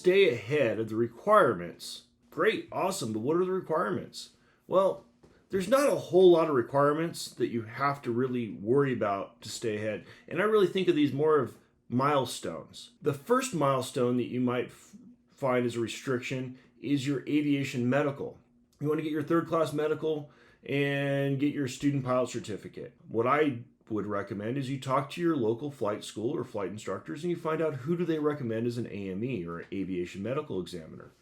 stay ahead of the requirements. Great, awesome, but what are the requirements? Well, there's not a whole lot of requirements that you have to really worry about to stay ahead. And I really think of these more of milestones. The first milestone that you might find as a restriction is your aviation medical. You want to get your third class medical and get your student pilot certificate. What I would recommend is you talk to your local flight school or flight instructors and you find out who do they recommend as an AME or aviation medical examiner.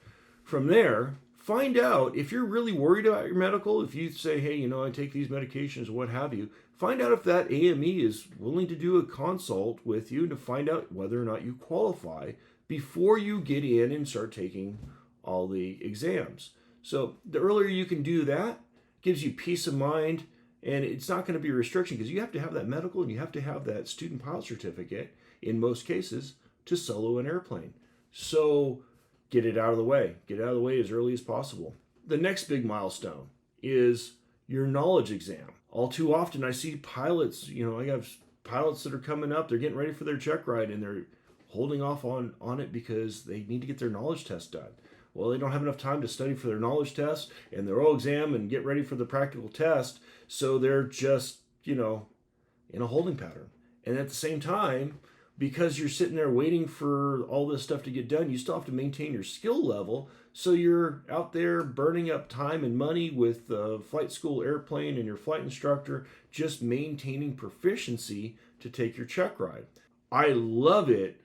From there, find out if you're really worried about your medical. If you say, hey, I take these medications, what have you, find out if that AME is willing to do a consult with you to find out whether or not you qualify before you get in and start taking all the exams. So the earlier you can do that, gives you peace of mind, and it's not going to be a restriction because you have to have that medical and you have to have that student pilot certificate in most cases to solo an airplane. So get it out of the way. Get it out of the way as early as possible. The next big milestone is your knowledge exam. All too often I see pilots, I have pilots that are coming up, they're getting ready for their check ride and they're holding off on it because they need to get their knowledge test done. Well, they don't have enough time to study for their knowledge test and their oral exam and get ready for the practical test. So they're just, in a holding pattern. And at the same time, because you're sitting there waiting for all this stuff to get done, you still have to maintain your skill level. So you're out there burning up time and money with the flight school airplane and your flight instructor, just maintaining proficiency to take your check ride. I love it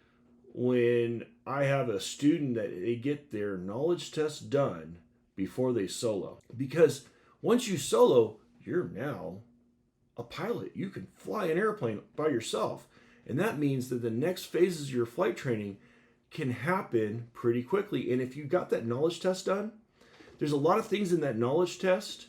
when I have a student that they get their knowledge test done before they solo. Because once you solo, you're now a pilot. You can fly an airplane by yourself. And that means that the next phases of your flight training can happen pretty quickly. And if you got that knowledge test done, there's a lot of things in that knowledge test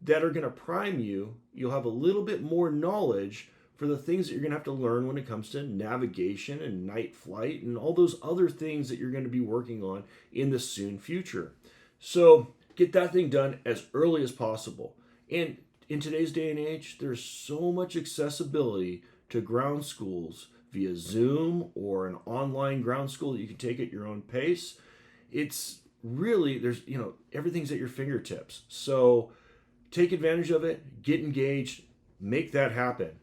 that are going to prime you. You'll have a little bit more knowledge for the things that you're going to have to learn when it comes to navigation and night flight and all those other things that you're going to be working on in the soon future. So get that thing done as early as possible. And in today's day and age, there's so much accessibility to ground schools via Zoom or an online ground school that you can take at your own pace. It's really, everything's at your fingertips. So take advantage of it, get engaged, make that happen.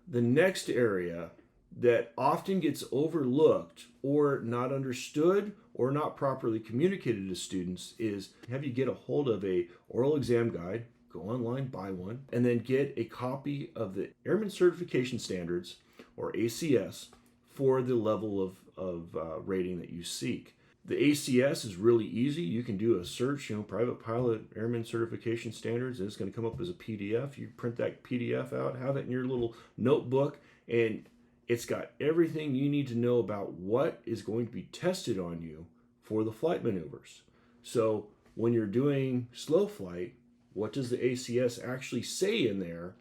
The next area that often gets overlooked or not understood or not properly communicated to students is have you get a hold of a oral exam guide, go online, buy one, and then get a copy of the Airman Certification Standards, or ACS, for the level of rating that you seek. The ACS is really easy. You can do a search, Private Pilot Airman Certification Standards, and it's going to come up as a PDF. You print that PDF out, have it in your little notebook, and it's got everything you need to know about what is going to be tested on you for the flight maneuvers. So when you're doing slow flight, what does the ACS actually say in there,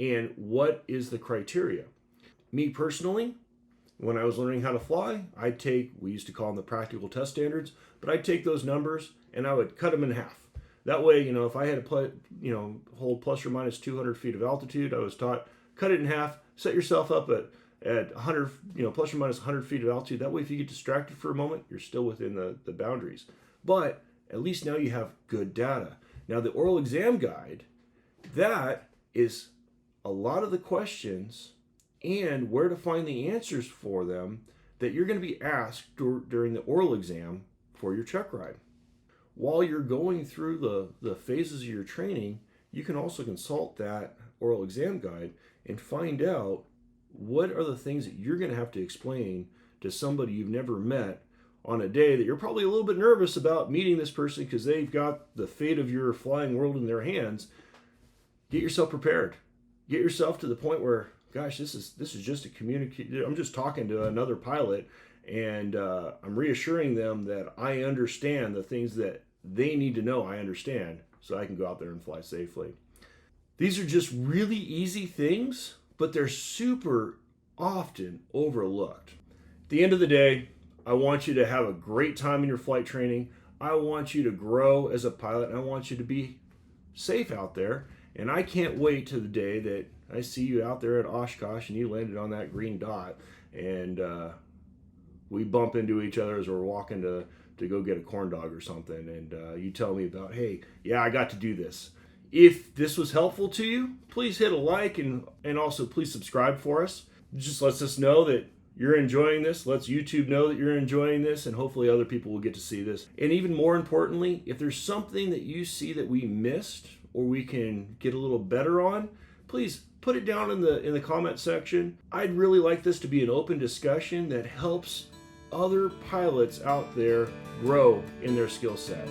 and what is the criteria? Me personally, when I was learning how to fly, we used to call them the practical test standards, but I'd take those numbers and I would cut them in half. That way, if I had to hold plus or minus 200 feet of altitude, I was taught, cut it in half, set yourself up at 100, plus or minus 100 feet of altitude. That way, if you get distracted for a moment, you're still within the boundaries. But at least now you have good data. Now, the oral exam guide, that is a lot of the questions and where to find the answers for them that you're going to be asked during the oral exam for your check ride. While you're going through the phases of your training, you can also consult that oral exam guide and find out what are the things that you're going to have to explain to somebody you've never met on a day that you're probably a little bit nervous about meeting this person because they've got the fate of your flying world in their hands. Get yourself prepared. Get yourself to the point where, gosh, this is just a communicate. I'm just talking to another pilot, and I'm reassuring them that I understand the things that they need to know I understand, so I can go out there and fly safely. These are just really easy things, but they're super often overlooked. At the end of the day, I want you to have a great time in your flight training. I want you to grow as a pilot, and I want you to be safe out there. And I can't wait to the day that I see you out there at Oshkosh and you landed on that green dot and we bump into each other as we're walking to to go get a corn dog or something, and you tell me about, hey, yeah, I got to do this. If this was helpful to you, please hit a like, and also please subscribe for us. It just lets us know that you're enjoying this, lets YouTube know that you're enjoying this, and hopefully other people will get to see this. And even more importantly, if there's something that you see that we missed or we can get a little better on, please put it down in the comment section. I'd really like this to be an open discussion that helps other pilots out there grow in their skill set.